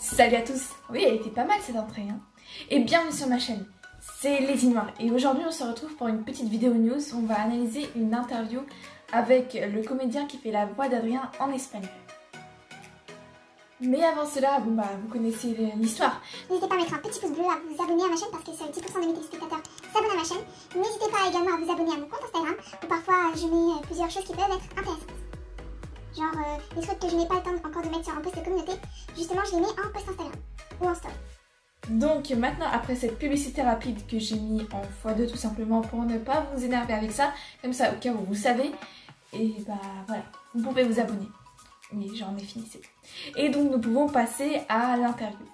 Salut à tous. Oui, elle était pas mal cette entrée, hein. Et bienvenue sur ma chaîne, c'est Lady Noire. Et aujourd'hui on se retrouve pour une petite vidéo news où on va analyser une interview avec le comédien qui fait la voix d'Adrien en espagnol. Mais avant cela, vous connaissez l'histoire. N'hésitez pas à mettre un petit pouce bleu, à vous abonner à ma chaîne parce que seuls 10% de mes téléspectateurs s'abonnent à ma chaîne. N'hésitez pas également à vous abonner à mon compte Instagram où parfois je mets plusieurs choses qui peuvent être intéressantes. Genre les trucs que je n'ai pas le temps encore de mettre sur un post de communauté, justement je les mets en post Instagram ou en story. Donc maintenant, après cette publicité rapide que j'ai mis en x2 tout simplement pour ne pas vous énerver avec ça, comme ça au cas où vous savez, et voilà, vous pouvez vous abonner. Mais j'en ai fini, c'est bon. Et donc nous pouvons passer à l'interview.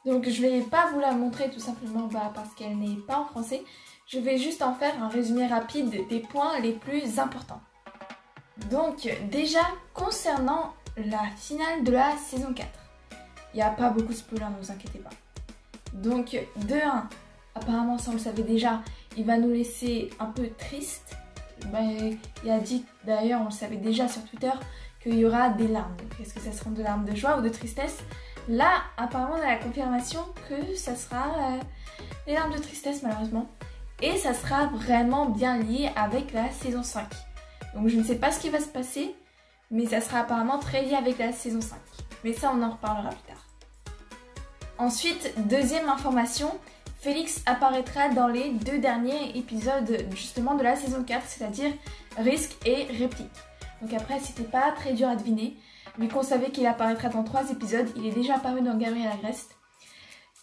Donc je vais pas vous la montrer tout simplement parce qu'elle n'est pas en français. Je vais juste en faire un résumé rapide des points les plus importants. Donc déjà concernant la finale de la saison 4. Il n'y a pas beaucoup de spoilers, ne vous inquiétez pas. Donc de 1, apparemment ça on le savait déjà, il va nous laisser un peu triste. Il a dit d'ailleurs, on le savait déjà sur Twitter, qu'il y aura des larmes. Est-ce que ça sera de larmes de joie ou de tristesse? Là, apparemment, on a la confirmation que ça sera des larmes de tristesse, malheureusement. Et ça sera vraiment bien lié avec la saison 5. Donc je ne sais pas ce qui va se passer, mais ça sera apparemment très lié avec la saison 5. Mais ça, on en reparlera plus tard. Ensuite, deuxième information, Félix apparaîtra dans les 2 derniers épisodes justement de la saison 4, c'est-à-dire Risque et Réplique. Donc après, c'était pas très dur à deviner, vu qu'on savait qu'il apparaîtra dans 3 épisodes, il est déjà apparu dans Gabriel Agreste.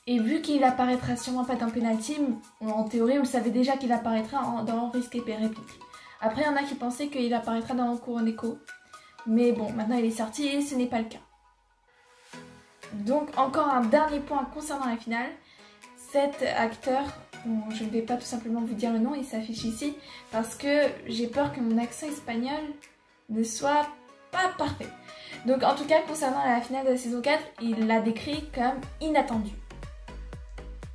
Et vu qu'il apparaîtra sûrement pas dans Penalty, en théorie, on le savait déjà qu'il apparaîtra dans Risque et Réplique. Après, il y en a qui pensaient qu'il apparaîtra dans Kuroneko, mais bon, maintenant il est sorti et ce n'est pas le cas. Donc encore un dernier point concernant la finale, cet acteur, je ne vais pas tout simplement vous dire le nom, il s'affiche ici, parce que j'ai peur que mon accent espagnol ne soit pas parfait. Donc en tout cas, concernant la finale de la saison 4, il l'a décrit comme inattendu.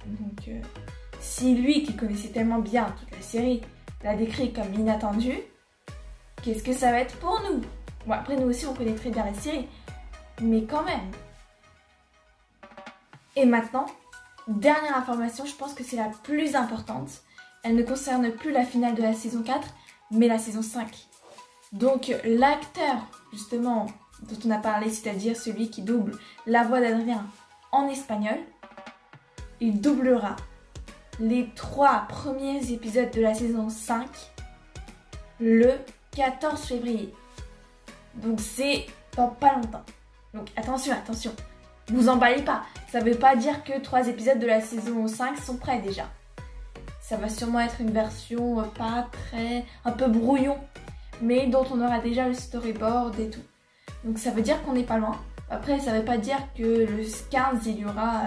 Donc si lui, qui connaissait tellement bien toute la série, l'a décrit comme inattendu, qu'est-ce que ça va être pour nous? Bon, après nous aussi on connaît très bien la série, mais quand même. Et maintenant, dernière information, je pense que c'est la plus importante. Elle ne concerne plus la finale de la saison 4, mais la saison 5. Donc l'acteur, justement, dont on a parlé, c'est-à-dire celui qui double la voix d'Adrien en espagnol, il doublera les 3 premiers épisodes de la saison 5 le 14 février. Donc c'est dans pas longtemps. Donc attention, attention, vous emballez pas. Ça veut pas dire que 3 épisodes de la saison 5 sont prêts déjà. Ça va sûrement être une version un peu brouillon, mais dont on aura déjà le storyboard et tout. Donc ça veut dire qu'on n'est pas loin. Après, ça veut pas dire que le 15 il y aura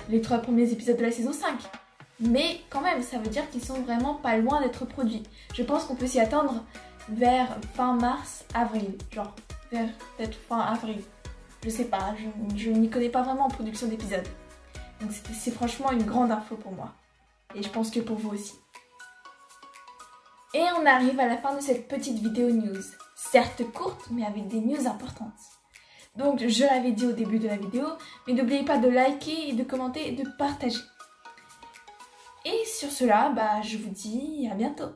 les 3 premiers épisodes de la saison 5. Mais quand même, ça veut dire qu'ils sont vraiment pas loin d'être produits. Je pense qu'on peut s'y attendre vers fin mars, avril. Genre vers peut-être fin avril. Je sais pas, je n'y connais pas vraiment en production d'épisodes. Donc c'est franchement une grande info pour moi. Et je pense que pour vous aussi. Et on arrive à la fin de cette petite vidéo news. Certes courte, mais avec des news importantes. Donc je l'avais dit au début de la vidéo, mais n'oubliez pas de liker, et de commenter et de partager. Et sur cela, je vous dis à bientôt.